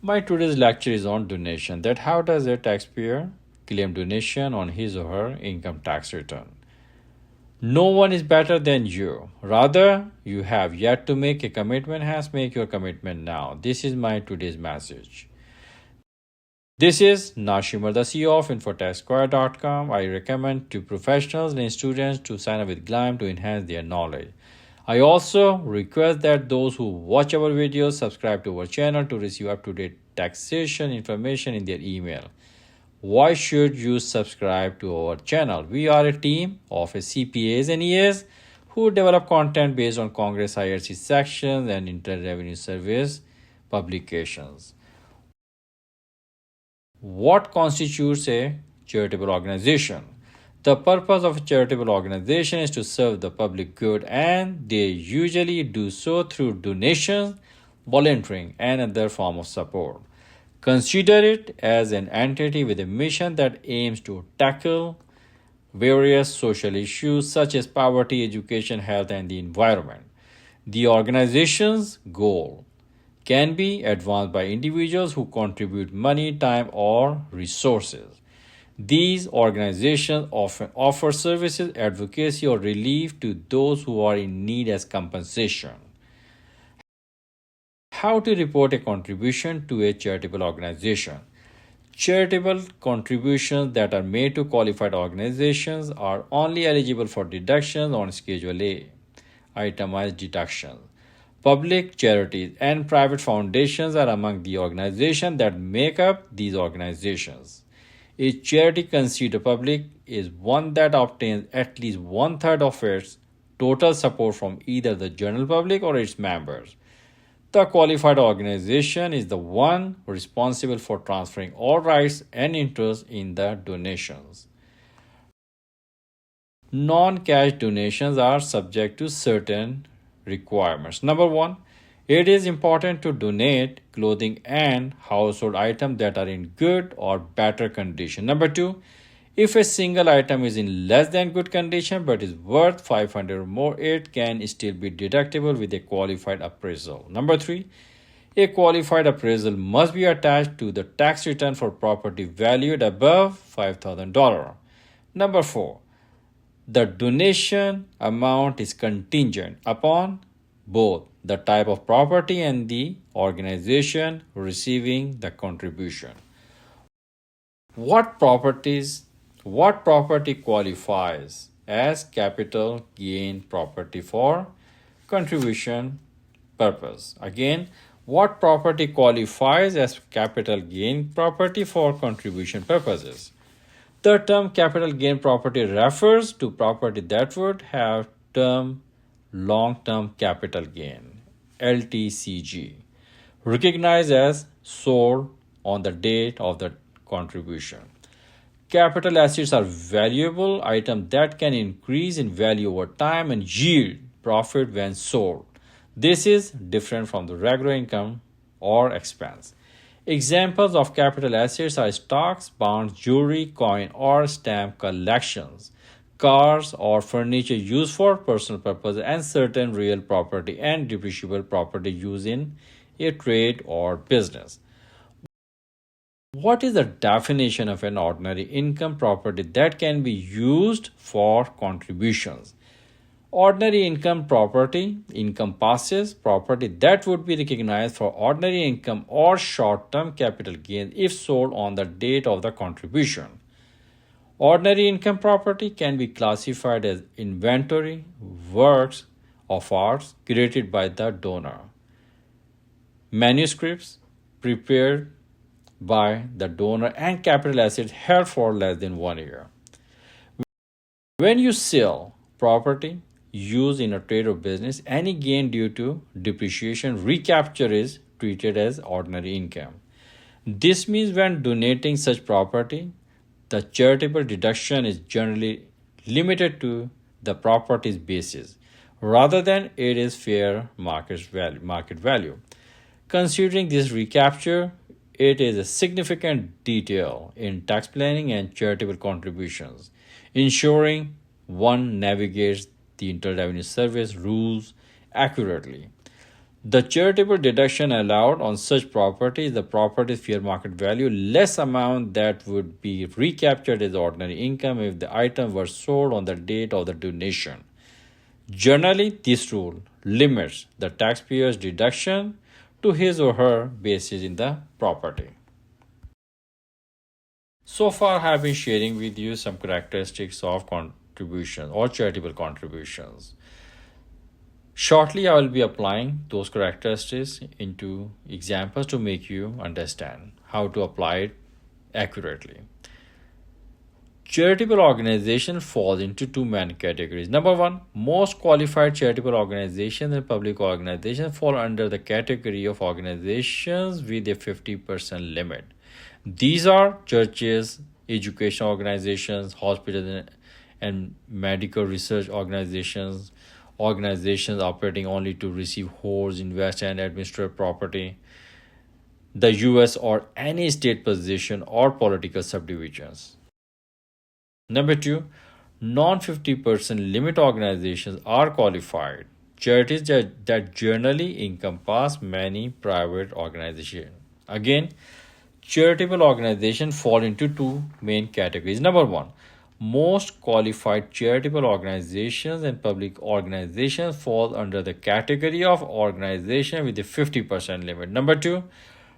My today's lecture is on donation. That how does a taxpayer claim donation on his or her income tax return? No one is better than you. Rather, you have yet to make a commitment, hence make your commitment now. This is my today's message. This is Nashimar, the CEO of InfoTaxSquare.com. I recommend to professionals and students to sign up with GLIME to enhance their knowledge. I also request that those who watch our videos subscribe to our channel to receive up-to-date taxation information in their email. Why should you subscribe to our channel? We are a team of CPAs and EAs who develop content based on Congress IRC sections and Internal Revenue Service publications. What constitutes a charitable organization? The purpose of a charitable organization is to serve the public good, and they usually do so through donations, volunteering, and other form of support. Consider it as an entity with a mission that aims to tackle various social issues such as poverty, education, health, and the environment. The organization's goal can be advanced by individuals who contribute money, time, or resources. These organizations often offer services, advocacy, or relief to those who are in need as compensation. How to report a contribution to a charitable organization? Charitable contributions that are made to qualified organizations are only eligible for deductions on Schedule A, itemized deductions. Public charities and private foundations are among the organizations that make up these organizations. A charity considered public is one that obtains at least one-third of its total support from either the general public or its members. The qualified organization is the one responsible for transferring all rights and interests in the donations. Non-cash donations are subject to certain requirements. Number one, it is important to donate clothing and household items that are in good or better condition. Number two, if a single item is in less than good condition but is worth 500 or more, it can still be deductible with a qualified appraisal. Number three, a qualified appraisal must be attached to the tax return for property valued above $5,000. Number four, the donation amount is contingent upon both the type of property and the organization receiving the contribution. What property qualifies as capital gain property for contribution purpose? Again, what property qualifies as capital gain property for contribution purposes? The term capital gain property refers to property that would have term long-term capital gain, LTCG, recognized as sold on the date of the contribution. Capital assets are valuable items that can increase in value over time and yield profit when sold. This is different from the regular income or expense. Examples of capital assets are stocks, bonds, jewelry, coin, or stamp collections, cars or furniture used for personal purposes, and certain real property and depreciable property used in a trade or business. What is the definition of an ordinary income property that can be used for contributions? Ordinary income property encompasses property that would be recognized for ordinary income or short-term capital gains if sold on the date of the contribution. Ordinary income property can be classified as inventory, works of arts created by the donor, manuscripts prepared by the donor, and capital assets held for less than 1 year. When you sell property used in a trade or business, any gain due to depreciation recapture is treated as ordinary income. This means when donating such property, the charitable deduction is generally limited to the property's basis rather than its fair market value. Considering this recapture, it is a significant detail in tax planning and charitable contributions, ensuring one navigates the Internal Revenue Service rules accurately. The charitable deduction allowed on such property is the property's fair market value less amount that would be recaptured as ordinary income if the item were sold on the date of the donation. Generally, this rule limits the taxpayer's deduction to his or her basis in the property. So far, I have been sharing with you some characteristics of contributions or charitable contributions. Shortly, I will be applying those characteristics into examples to make you understand how to apply it accurately. Charitable organization falls into two main categories. Number one, most qualified charitable organizations and public organizations fall under the category of organizations with a 50% limit. These are churches, educational organizations, hospitals, and medical research organizations, organizations operating only to receive, holds, invest, and administer property, the US or any state position or political subdivisions. Number two, non 50% limit organizations are qualified charities that generally encompass many private organizations. Again, charitable organizations fall into two main categories. Number one, most qualified charitable organizations and public organizations fall under the category of organization with a 50% limit. Number two,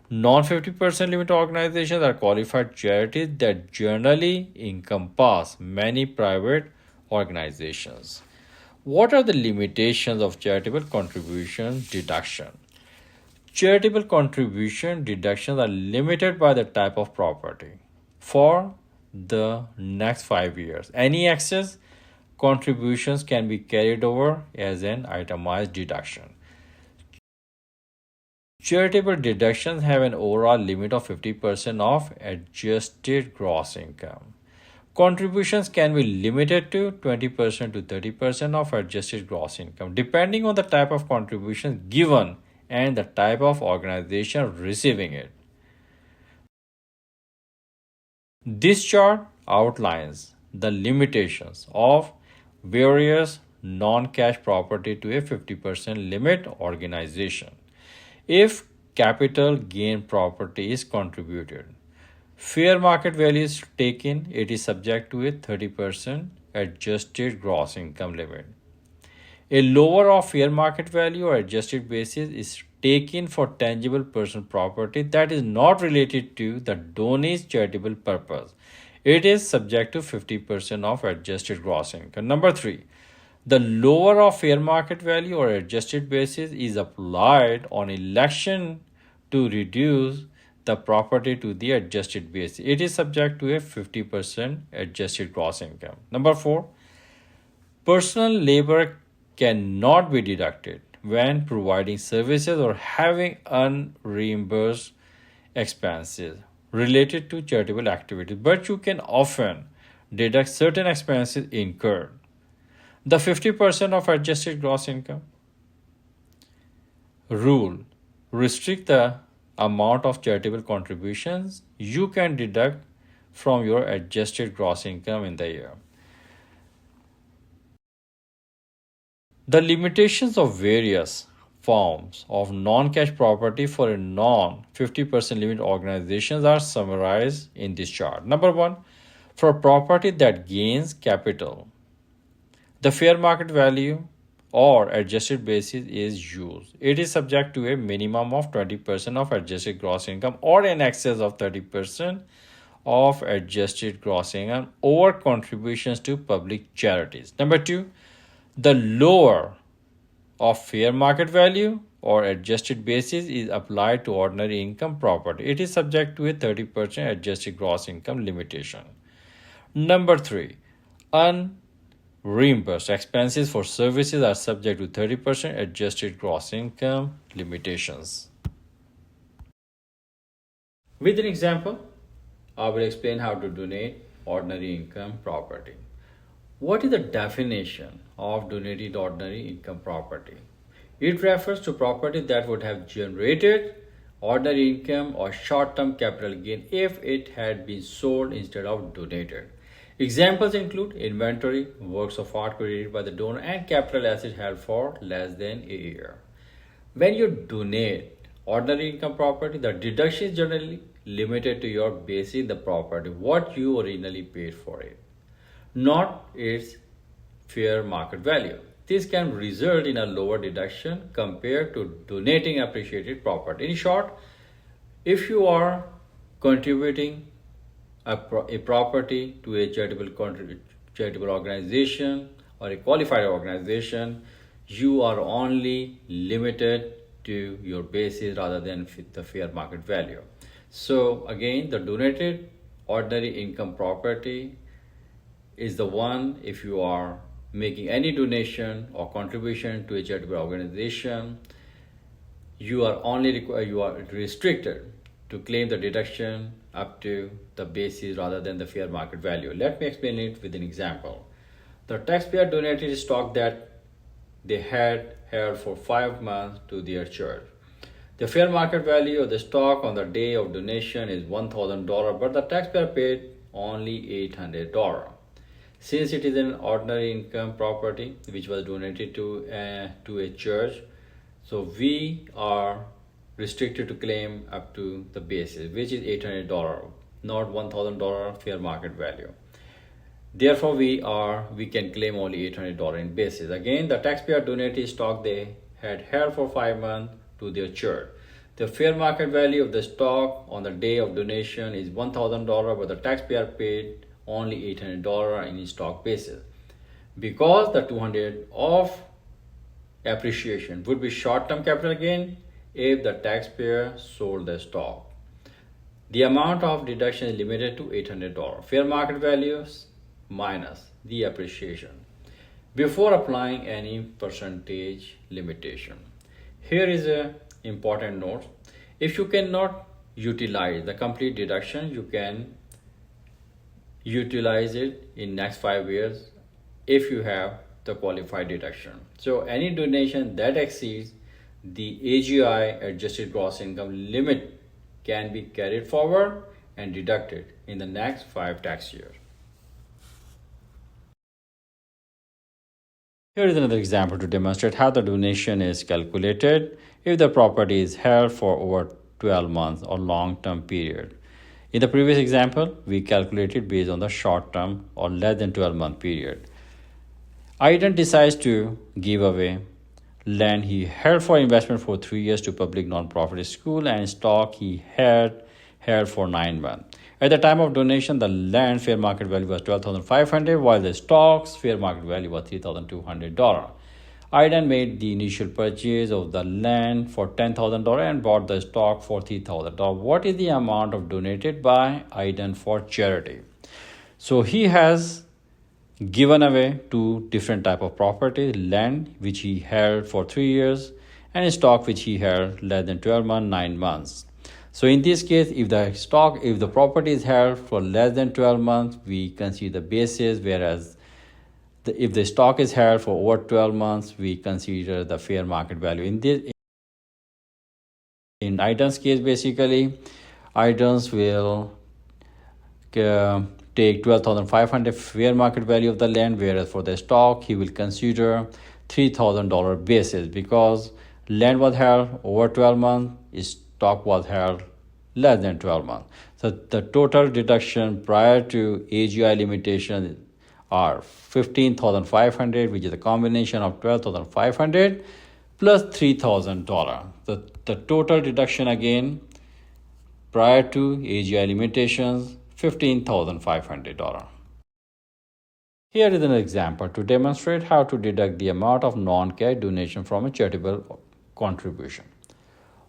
non 50% limit organizations are qualified charities that generally encompass many private organizations. What are the limitations of charitable contribution deduction? Charitable contribution deductions are limited by the type of property. For the next 5 years, any excess contributions can be carried over as an itemized deduction. Charitable deductions have an overall limit of 50% of adjusted gross income. Contributions can be limited to 20% to 30% of adjusted gross income, depending on the type of contribution given and the type of organization receiving it. This chart outlines the limitations of various non-cash property to a 50% limit organization. If capital gain property is contributed, fair market value is taken, it is subject to a 30% adjusted gross income limit. A lower of fair market value or adjusted basis is taken for tangible personal property that is not related to the donor's charitable purpose. It is subject to 50% of adjusted gross income. Number three, the lower of fair market value or adjusted basis is applied on election to reduce the property to the adjusted basis. It is subject to a 50% adjusted gross income. Number four, personal labor cannot be deducted when providing services or having unreimbursed expenses related to charitable activities, but you can often deduct certain expenses incurred. The 50% of adjusted gross income rule restrict the amount of charitable contributions you can deduct from your adjusted gross income in the year. The limitations of various forms of non-cash property for a non 50% limit organizations are summarized in this chart. Number one, for property that gains capital, the fair market value or adjusted basis is used. It is subject to a minimum of 20% of adjusted gross income or in excess of 30% of adjusted gross income over contributions to public charities. Number two, the lower of fair market value or adjusted basis is applied to ordinary income property. It is subject to a 30% adjusted gross income limitation. Number three, unreimbursed expenses for services are subject to 30% adjusted gross income limitations. With an example, I will explain how to donate ordinary income property. What is the definition of donated ordinary income property? It refers to property that would have generated ordinary income or short-term capital gain if it had been sold instead of donated. Examples include inventory, works of art created by the donor, and capital assets held for less than a year. When you donate ordinary income property, the deduction is generally limited to your basic the property, what you originally paid for it, not its fair market value. This can result in a lower deduction compared to donating appreciated property. In short, if you are contributing a property to a charitable organization or a qualified organization, you are only limited to your basis rather than the fair market value. So again, the donated ordinary income property is the one if you are making any donation or contribution to a charitable organization, you are restricted to claim the deduction up to the basis rather than the fair market value. Let me explain it with an example. The taxpayer donated stock that they had held for 5 months to their church. The fair market value of the stock on the day of donation is $1,000, but the taxpayer paid only $800. Since it is an ordinary income property which was donated to a church, so we are restricted to claim up to the basis, which is $800, not $1,000 fair market value. Therefore, we can claim only $800 in basis. Again, the taxpayer donated stock they had held for 5 months to their church. The fair market value of the stock on the day of donation is $1,000, but the taxpayer paid only $800 in stock basis. Because the $200 of appreciation would be short-term capital gain if the taxpayer sold the stock. The amount of deduction is limited to $800. Fair market values minus the appreciation before applying any percentage limitation. Here is an important note. If you cannot utilize the complete deduction, you can utilize it in next 5 years if you have the qualified deduction. So any donation that exceeds the AGI adjusted gross income limit can be carried forward and deducted in the next 5 tax years. Here is another example to demonstrate how the donation is calculated if the property is held for over 12 months or long-term period. In the previous example, we calculated based on the short-term or less than 12-month period. Aidan decides to give away land he held for investment for 3 years to public non-profit school and stock he had held for 9 months. At the time of donation, the land fair market value was $12,500, while the stock's fair market value was $3,200. Aidan made the initial purchase of the land for $10,000 and bought the stock for $3,000. What is the amount of donated by Aidan for charity? So he has given away 2 different type of property: land which he held for 3 years and stock which he held less than 12 months, 9 months. So in this case, if the property is held for less than 12 months, we consider the basis, whereas if the stock is held for over 12 months, we consider the fair market value. In Aidan's case, basically, Aidan's will take $12,500 fair market value of the land, whereas for the stock, he will consider $3,000 basis because land was held over 12 months, stock was held less than 12 months. So the total deduction prior to AGI limitation are $15,500, which is a combination of $12,500 plus $3,000. The total deduction again prior to AGI limitations, $15,500. Here is an example to demonstrate how to deduct the amount of non-cash donation from a charitable contribution.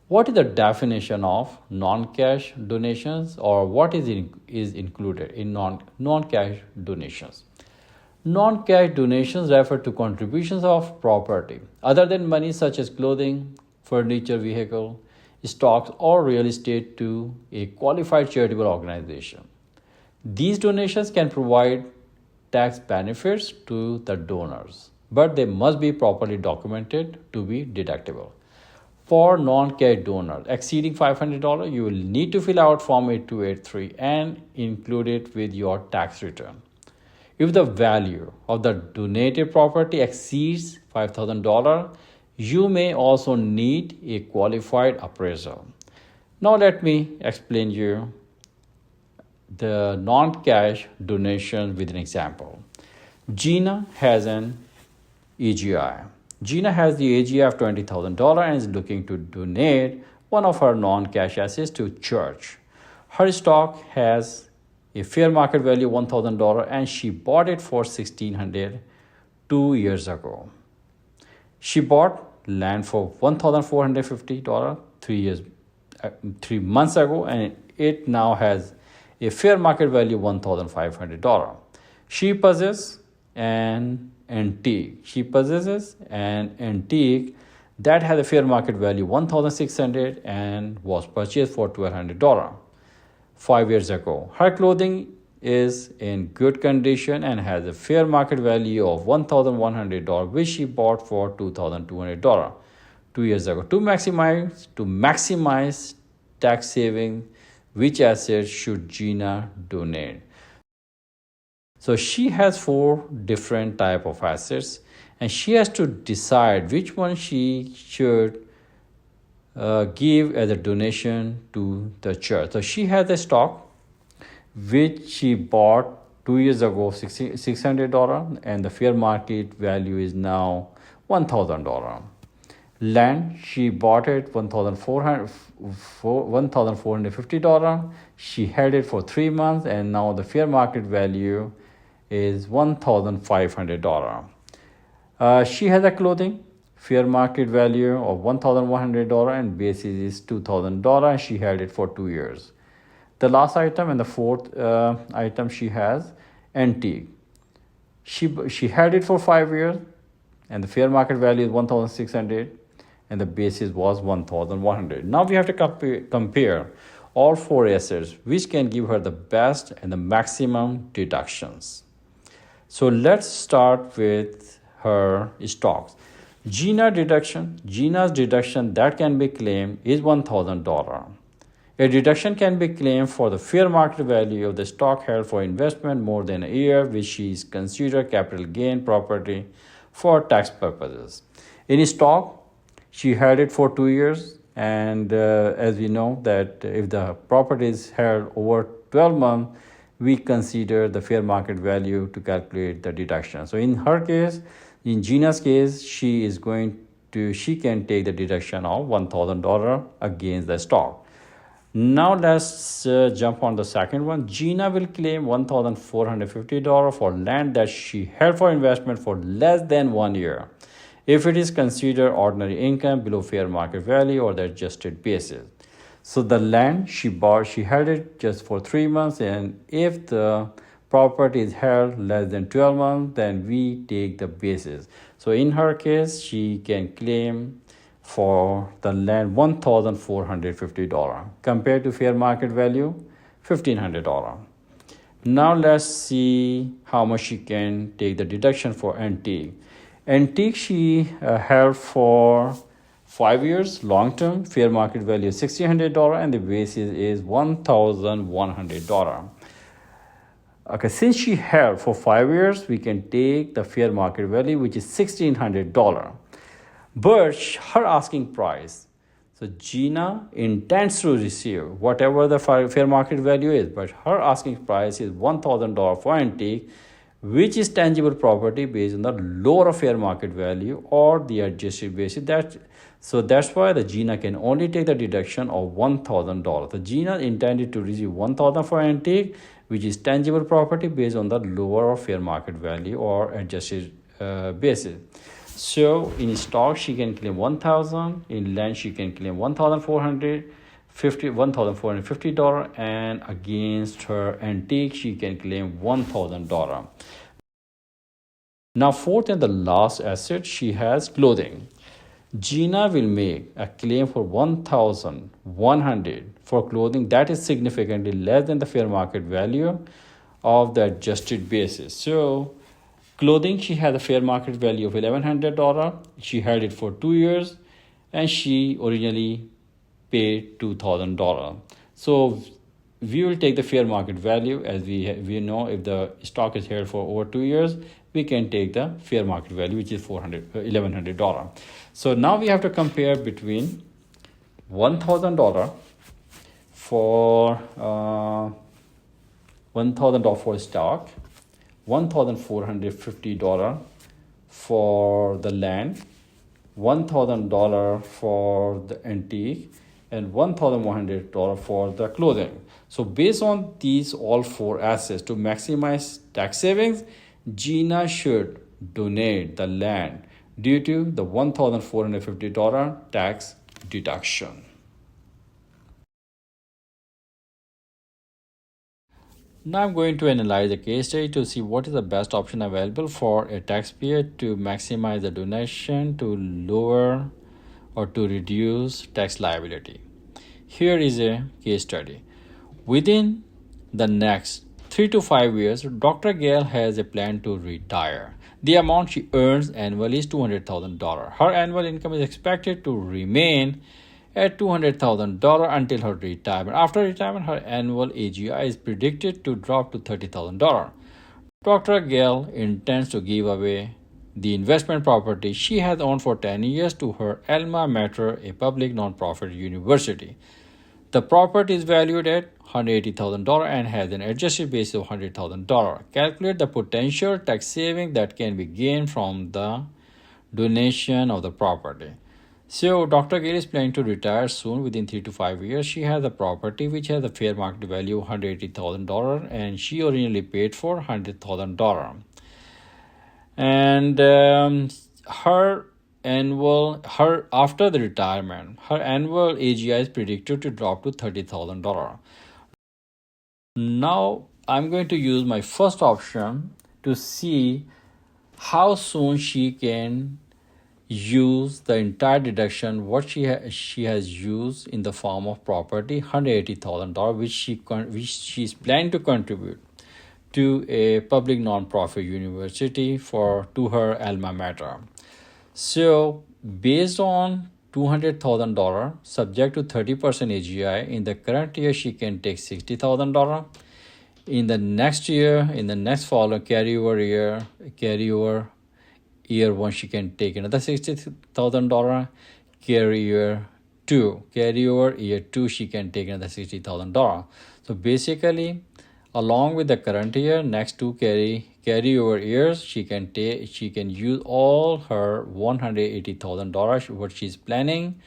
What is the definition of non-cash donations, or what is included in non-cash donations? Non-cash donations refer to contributions of property other than money such as clothing, furniture, vehicle, stocks, or real estate to a qualified charitable organization. These donations can provide tax benefits to the donors, but they must be properly documented to be deductible. For non-cash donors exceeding $500, you will need to fill out Form 8283 and include it with your tax return. If the value of the donated property exceeds $5,000, You may also need a qualified appraisal. Now let me explain you the non-cash donation with an example. Gina has an AGI. Gina has the AGI of $20,000 and is looking to donate one of her non-cash assets to church. Her stock has a fair market value of $1,000 and she bought it for $1,600 2 years ago. She bought land for $1,450 three months ago, and it now has a fair market value of $1,500. She possesses an antique. She possesses an antique that has a fair market value of $1,600 and was purchased for $1,200 5 years ago. Her clothing is in good condition and has a fair market value of $1,100, which she bought for $2,200 2 years ago. To maximize tax saving, which assets should Gina donate? So she has 4 different type of assets, and she has to decide which one she should give as a donation to the church. So she has a stock which she bought 2 years ago $600, and the fair market value is now $1,000. Land, she bought it $1,450. She had it for 3 months, and now the fair market value is $1,500. She has a clothing fair market value of $1,100 and basis is $2,000. She had it for 2 years. The last item and the fourth item she has antique. She had it for 5 years, and the fair market value is $1,600 and the basis was $1,100. Now we have to compare all 4 assets, which can give her the best and the maximum deductions. So let's start with her stocks. Gina's deduction that can be claimed is $1,000. A deduction can be claimed for the fair market value of the stock held for investment more than a year, which is considered capital gain property for tax purposes. In stock, she held it for 2 years, and as we know that if the property is held over 12 months, we consider the fair market value to calculate the deduction. So in her case, in Gina's case, she can take the deduction of $1,000 against the stock. Now let's jump on the second one. Gina will claim $1,450 for land that she held for investment for less than 1 year, if it is considered ordinary income below fair market value or the adjusted basis. So the land she bought, she held it just for 3 months, and if the property is held less than 12 months, then we take the basis. So in her case, she can claim for the land $1,450 compared to fair market value $1,500. Now let's see how much she can take the deduction for antique. Antique she held for 5 years, long term, fair market value is $1,600 and the basis is $1,100. Okay, since she held for 5 years, we can take the fair market value, which is $1,600. But her asking price, so Gina intends to receive whatever the fair market value is, but her asking price is $1,000 for antique, which is tangible property based on the lower fair market value or the adjusted basis. That's why the Gina can only take the deduction of $1,000. The Gina intended to receive $1,000 for antique, which is tangible property based on the lower fair market value or adjusted basis. So in stock she can claim $1,000, in land she can claim $1,450, and against her antique she can claim $1,000. Now fourth and the last asset, she has clothing. Gina will make a claim for $1,100 for clothing that is significantly less than the fair market value of the adjusted basis. So clothing, she has a fair market value of $1,100. She held it for 2 years, and she originally paid $2,000. So we will take the fair market value, as we know if the stock is held for over 2 years, we can take the fair market value, which is $1,100. So now we have to compare between $1,000 for $1,000 for stock, $1,450 for the land, $1,000 for the antique, and $1,100 for the clothing. So based on these all four assets, to maximize tax savings, Gina should donate the land due to the $1,450 tax deduction. Now I'm going to analyze the case study to see what is the best option available for a taxpayer to maximize the donation to lower or to reduce tax liability. Here is a case study. Within the next 3 to 5 years, Dr. Gale has a plan to retire. The amount she earns annually is $200,000. Her annual income is expected to remain at $200,000 until her retirement. After retirement, her annual AGI is predicted to drop to $30,000. Dr. Gale intends to give away the investment property she has owned for 10 years to her alma mater, a public non-profit university. The property is valued at $180,000 and has an adjusted basis of $100,000. Calculate the potential tax saving that can be gained from the donation of the property. So Dr. Gale is planning to retire soon within 3 to 5 years. She has a property which has a fair market value of $180,000 and she originally paid for $100,000. And after the retirement, her annual AGI is predicted to drop to $30,000. Now I'm going to use my first option to see how soon she can use the entire deduction what she has used in the form of property, $180,000, which she's planning to contribute to a public non-profit university to her alma mater. So based on $200,000 subject to 30% AGI, in the current year she can take $60,000. In the next year, in the next following carryover year one, she can take another $60,000. Carryover year two, she can take another $60,000. So basically, along with the current year, next two carryover years, she can use all her $180,000 what she's planning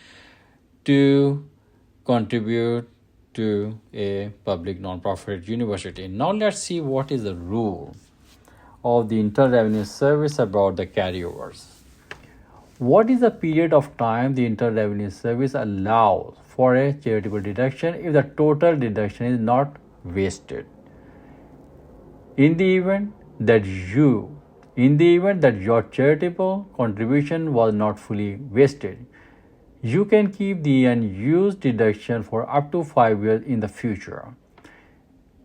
to contribute to a public non-profit university. Now let's see what is the rule of the Internal Revenue Service about the carryovers. What is the period of time the Internal Revenue Service allows for a charitable deduction if the total deduction is not wasted? In the event that your charitable contribution was not fully wasted, you can keep the unused deduction for up to 5 years in the future.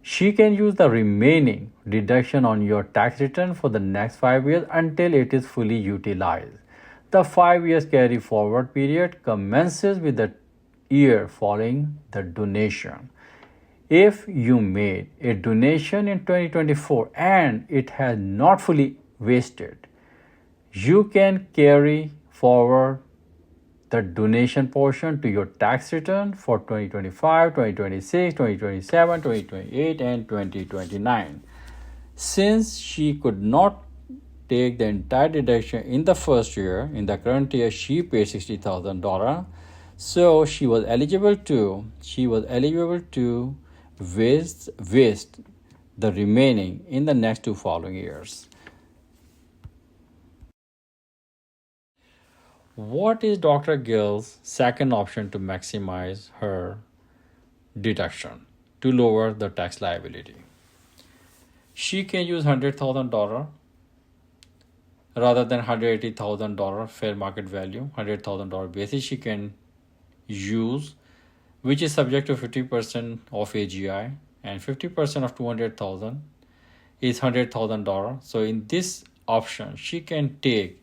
She can use the remaining deduction on your tax return for the next 5 years until it is fully utilized. The 5 years carry forward period commences with the year following the donation. If you made a donation in 2024 and it has not fully wasted, you can carry forward the donation portion to your tax return for 2025, 2026, 2027, 2028, and 2029. Since she could not take the entire deduction in the first year, in the current year she paid $60,000, so she was eligible to waste the remaining in the next two following years. What is Dr. Gill's second option to maximize her deduction to lower the tax liability? She can use $100,000 rather than $180,000 fair market value, $100,000 basis she can use, which is subject to 50% of AGI, and 50% of $200,000 is $100,000. So in this option, she can take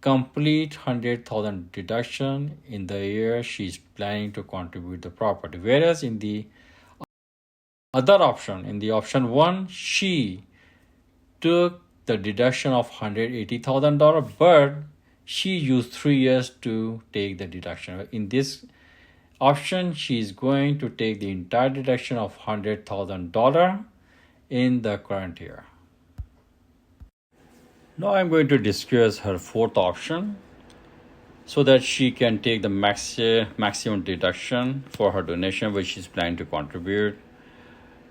complete $100,000 deduction in the year she's planning to contribute the property. Whereas in the other option, in the option one, she took the deduction of $180,000, but she used 3 years to take the deduction. In this option, she is going to take the entire deduction of $100,000 in the current year. Now I'm going to discuss her fourth option so that she can take the maximum deduction for her donation, which she's planning to contribute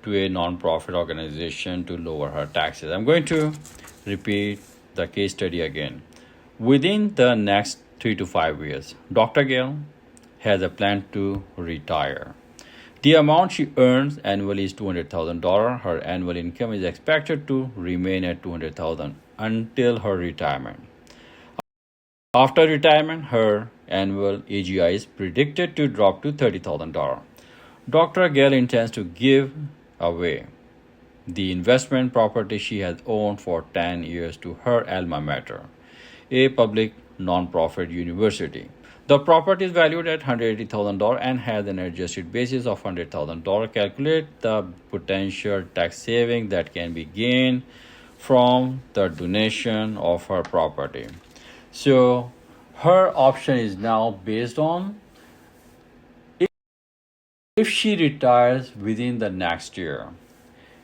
to a non-profit organization to lower her taxes. I'm going to repeat the case study again. Within the next 3 to 5 years, Dr. Gale has a plan to retire. The amount she earns annually is $200,000. Her annual income is expected to remain at $200,000 until her retirement. After retirement, her annual AGI is predicted to drop to $30,000. Dr. Gale intends to give away the investment property she has owned for 10 years to her alma mater, a public non-profit university. The property is valued at $180,000 and has an adjusted basis of $100,000. Calculate the potential tax saving that can be gained from the donation of her property. So her option is now based on if she retires within the next year.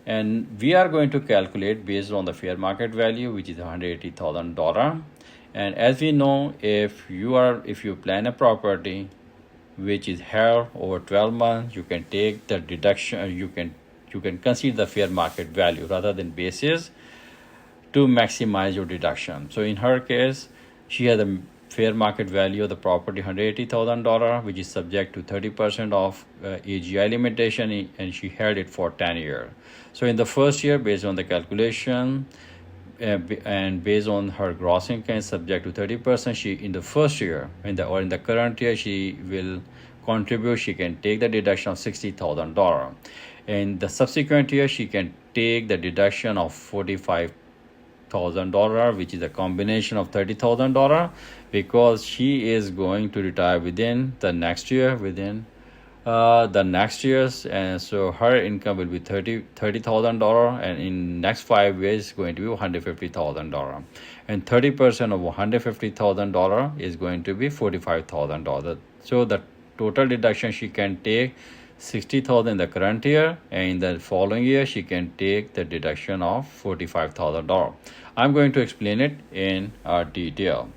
And we are going to calculate based on the fair market value, which is $180,000. And as we know, if you plan a property which is held over 12 months, you can take the deduction, you can consider the fair market value rather than basis to maximize your deduction. So in her case, she has a fair market value of the property $180,000, which is subject to 30% of AGI limitation, and she held it for 10 years. So in the first year, based on the calculation and based on her gross income subject to 30%, she in the first year in the current year she will contribute. She can take the deduction of $60,000. In the subsequent year, she can take the deduction of $45,000, which is a combination of $30,000, because she is going to retire within the next year, the next years, and so her income will be $30,000, and in next 5 years going to be $150,000, and 30% of $150,000 is going to be $45,000. So the total deduction she can take $60,000 in the current year, and in the following year she can take the deduction of $45,000. I'm going to explain it in detail.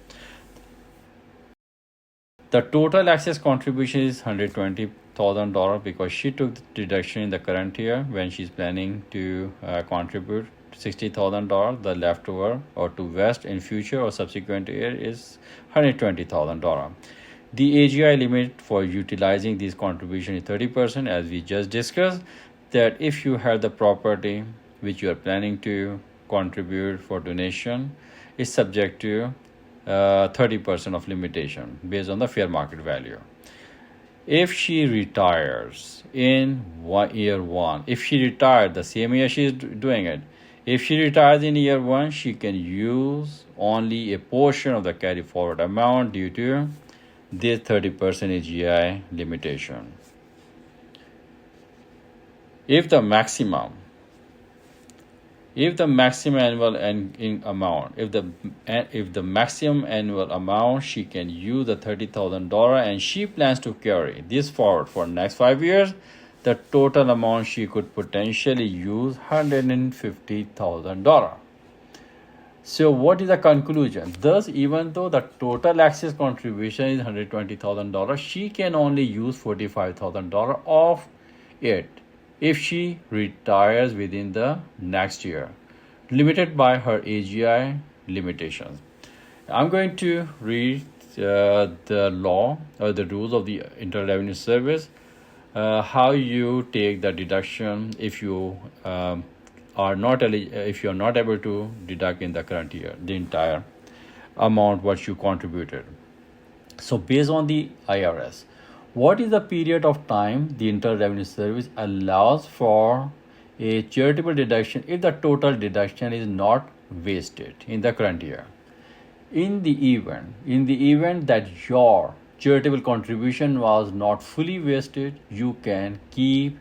The total excess contribution is $120,000 because she took the deduction in the current year when she's planning to contribute $60,000. The leftover or to vest in future or subsequent year is $120,000. The AGI limit for utilizing these contributions is 30%, as we just discussed, that if you have the property which you are planning to contribute for donation is subject to 30% of limitation based on the fair market value. If she retires in year one, if she retired the same year she is doing it, if she retires in year one, she can use only a portion of the carry forward amount due to this 30% AGI limitation. If the maximum annual amount, if the maximum annual amount, she can use the $30,000, and she plans to carry this forward for next 5 years, the total amount she could potentially use $150,000. So what is the conclusion? Thus, even though the total excess contribution is $120,000, she can only use $45,000 of it if she retires within the next year, limited by her AGI limitations. I'm going to read the law or the rules of the Internal Revenue Service, how you take the deduction if you are not able to deduct in the current year the entire amount what you contributed. So based on the IRS, what is the period of time the Internal Revenue Service allows for a charitable deduction if the total deduction is not wasted in the current year? In the event that your charitable contribution was not fully wasted, you can keep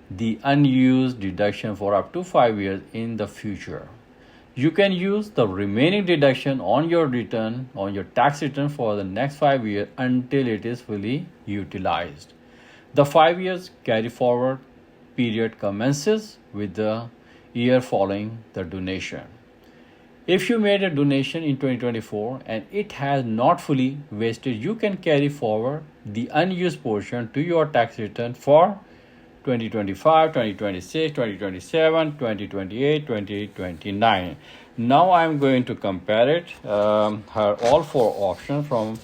the unused deduction for up to 5 years in the future. You can use the remaining deduction on your return, on your tax return for the next 5 years until it is fully utilized. The 5 years carry forward period commences with the year following the donation. If you made a donation in 2024 and it has not fully vested, you can carry forward the unused portion to your tax return for 2025, 2026, 2027, 2028, 2029. Now I'm going to compare it, her all four options from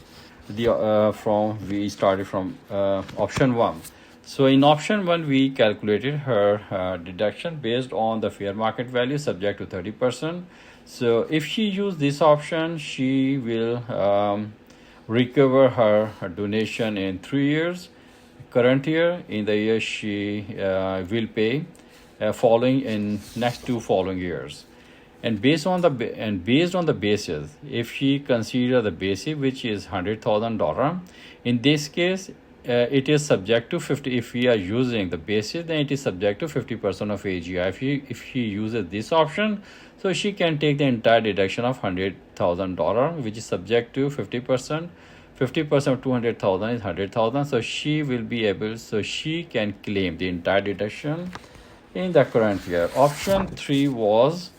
we started from option 1. So in option 1 we calculated her deduction based on the fair market value subject to 30%. So if she use this option, she will recover her donation in 3 years. Current year, in the year she will pay following in next 2 following years. And based on the basis, if she consider the basis which is $100,000, in this case it is subject to 50. If we are using the basis, then it is subject to 50% of AGI. If she uses this option, so she can take the entire deduction of $100,000, which is subject to 50%. 50% of 200,000 is 100,000. So she will be able, so she can claim the entire deduction in the current year. Option 3 was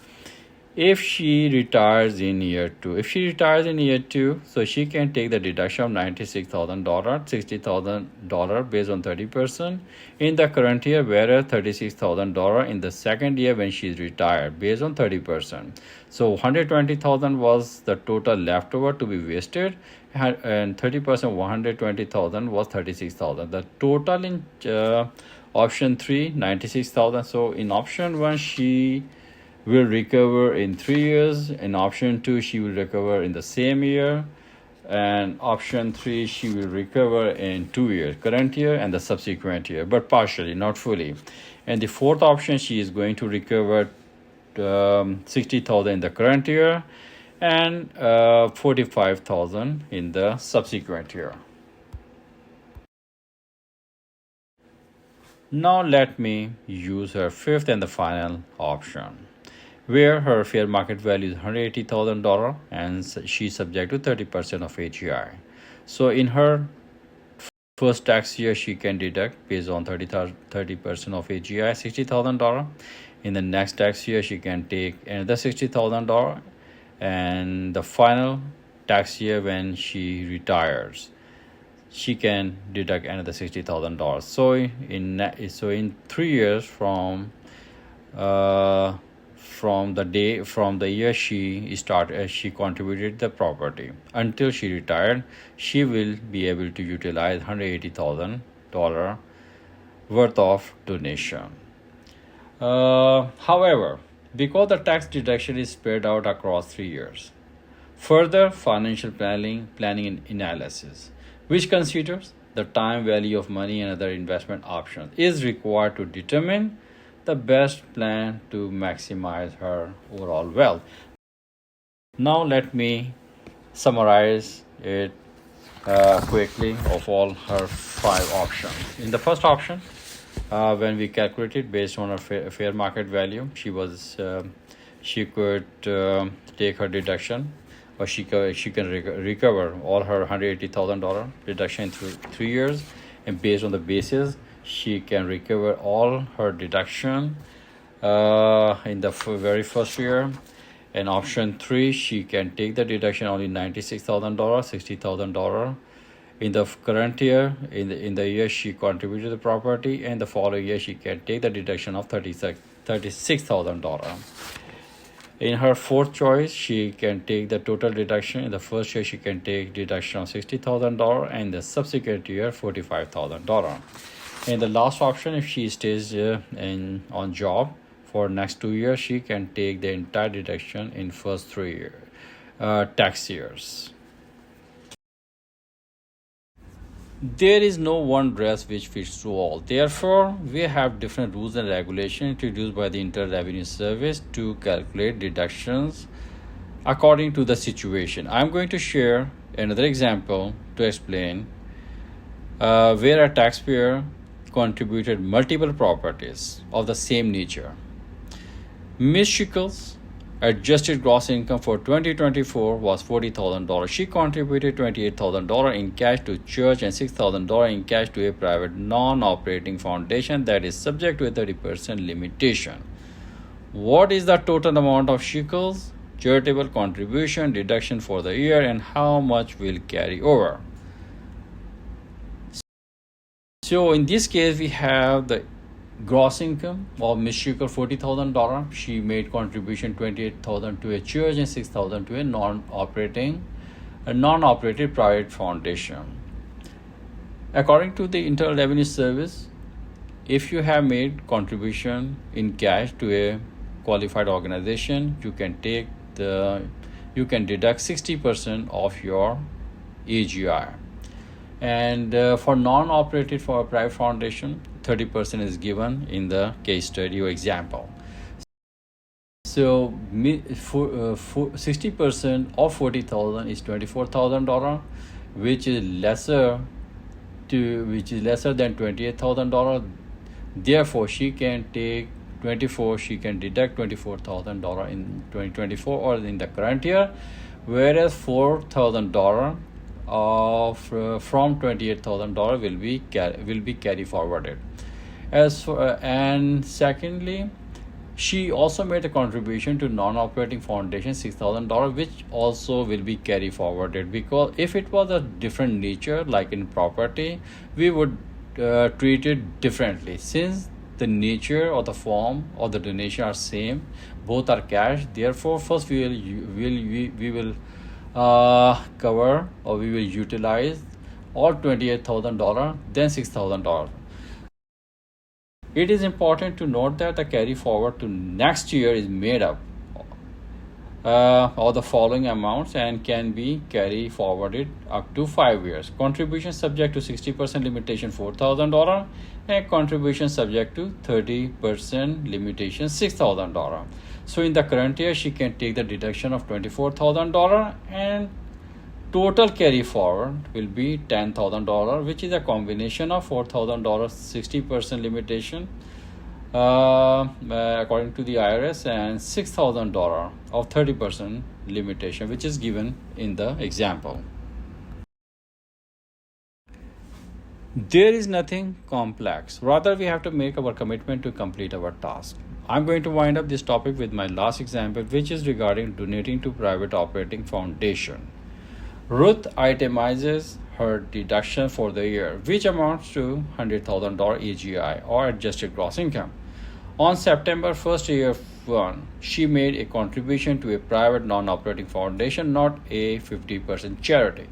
if she retires in year 2. If she retires in year 2, so she can take the deduction of $96,000, $60,000 based on 30% in the current year, whereas $36,000 in the second year when she's retired based on 30%. So 120,000 was the total leftover to be wasted, and 30% 120,000 was 36,000. The total in option 3, 96,000. So in option 1 she will recover in 3 years. In option 2 she will recover in the same year, and option 3 she will recover in 2 years, current year and the subsequent year, but partially, not fully. And the fourth option, she is going to recover 60,000 in the current year and 45,000 in the subsequent year. Now let me use her fifth and the final option, where her fair market value is $180,000 and she's subject to 30% of AGI. So in her first tax year, she can deduct based on 30% of AGI $60,000. In the next tax year, she can take another $60,000, and the final tax year when she retires, she can deduct another $60,000. So in 3 years from the year she contributed the property until she retired, she will be able to utilize $180,000 worth of donation. However, because the tax deduction is spread out across 3 years, further financial planning and analysis, which considers the time value of money and other investment options, is required to determine the best plan to maximize her overall wealth. Now let me summarize it quickly of all her 5 options. In the first option, when we calculated based on her fair market value, she could take her deduction, or she can recover all her $180,000 deduction in 3 years, and based on the basis, she can recover all her deduction in the very first year. In option 3, she can take the deduction only $96,000, $60,000 in the current year, in the year she contributed the property, and the following year she can take the deduction of $36,000. In her fourth choice, she can take the total deduction. In the first year, she can take deduction of $60,000, and the subsequent year $45,000. In the last option, if she stays on job for next 2 years, she can take the entire deduction in first 3 tax years. There is no one dress which fits to all. Therefore, we have different rules and regulations introduced by the Internal Revenue Service to calculate deductions according to the situation. I'm going to share another example to explain where a taxpayer contributed multiple properties of the same nature. Ms. Shickles Adjusted gross income for 2024 was $40,000. She contributed $28,000 in cash to church and $6,000 in cash to a private non-operating foundation that is subject to a 30% limitation. What is the total amount of shekels, charitable contribution, deduction for the year, and how much will carry over? So in this case, we have the gross income of Miss Shekel $40,000. She made contribution $28,000 to a church and $6,000 to a non-operated private foundation. According to the Internal Revenue Service, if you have made contribution in cash to a qualified organization, you can deduct 60% of your AGI. And for non-operated for a private foundation, 30% is given in the case study or example. So 60% of 40,000 is $24,000, which is lesser than $28,000. Therefore, she can deduct $24,000 in 2024 or in the current year, whereas $4,000 from $28,000 will be carry forwarded. And secondly, she also made a contribution to non-operating foundation $6,000, which also will be carry forwarded, because if it was a different nature like in property, we would treat it differently. Since the nature or the form or the donation are same, both are cash, therefore first we will cover, or we will utilize all $28,000, then $6,000. It is important to note that the carry forward to next year is made up of the following amounts and can be carry forwarded up to 5 years. Contribution subject to 60% limitation $4,000, and contribution subject to 30% limitation $6,000. So in the current year, she can take the deduction of $24,000, and total carry forward will be $10,000, which is a combination of $4,000 60% limitation according to the IRS, and $6,000 of 30% limitation, which is given in the example. There is nothing complex. Rather, we have to make our commitment to complete our task. I'm going to wind up this topic with my last example, which is regarding donating to private operating foundation. Ruth itemizes her deduction for the year, which amounts to $100,000 AGI or adjusted gross income. On September 1st, year 1, she made a contribution to a private non-operating foundation, not a 50% charity,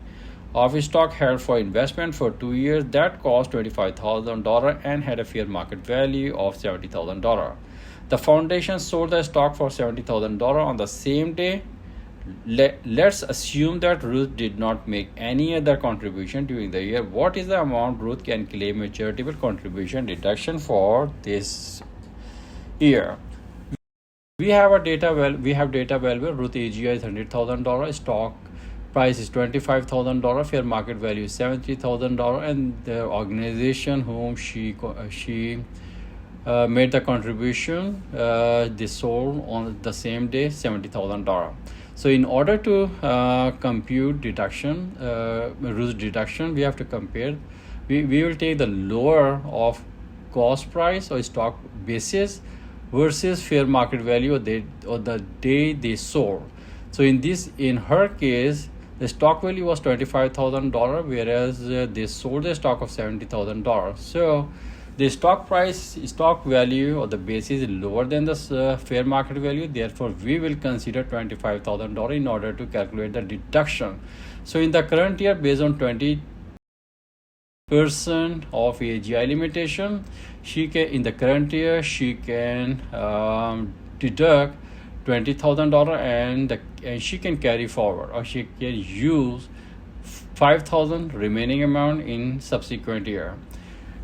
of stock held for investment for 2 years that cost $25,000 and had a fair market value of $70,000. The foundation sold the stock for $70,000 on the same day. Let's assume that Ruth did not make any other contribution during the year. What is the amount Ruth can claim a charitable contribution deduction for this year? We have data available. Ruth AGI is $100,000. Stock price is $25,000. Fair market value is $70,000, and the organization whom she made the contribution, they sold on the same day $70,000. So in order to compute deduction, Ruth's deduction, we have to compare. We will take the lower of cost price or stock basis versus fair market value or the day they sold. So in her case, the stock value was $25,000, whereas they sold the stock of $70,000. So the stock value or the basis is lower than the fair market value. Therefore, we will consider $25,000 in order to calculate the deduction. So in the current year, based on 20% of AGI limitation, in the current year she can deduct $20,000 and she can carry forward, or she can use $5,000 remaining amount in subsequent year.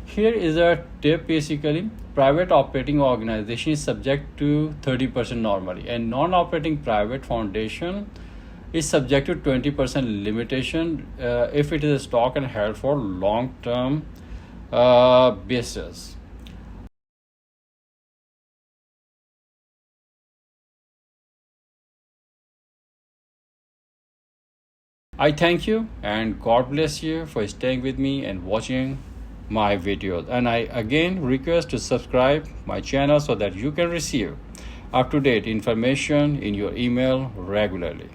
Here is a tip. Basically, private operating organization is subject to 30% normally, and non-operating private foundation is subject to 20% limitation if it is a stock and held for long-term basis. I thank you and God bless you for staying with me and watching my videos. And I again request to subscribe my channel so that you can receive up-to-date information in your email regularly.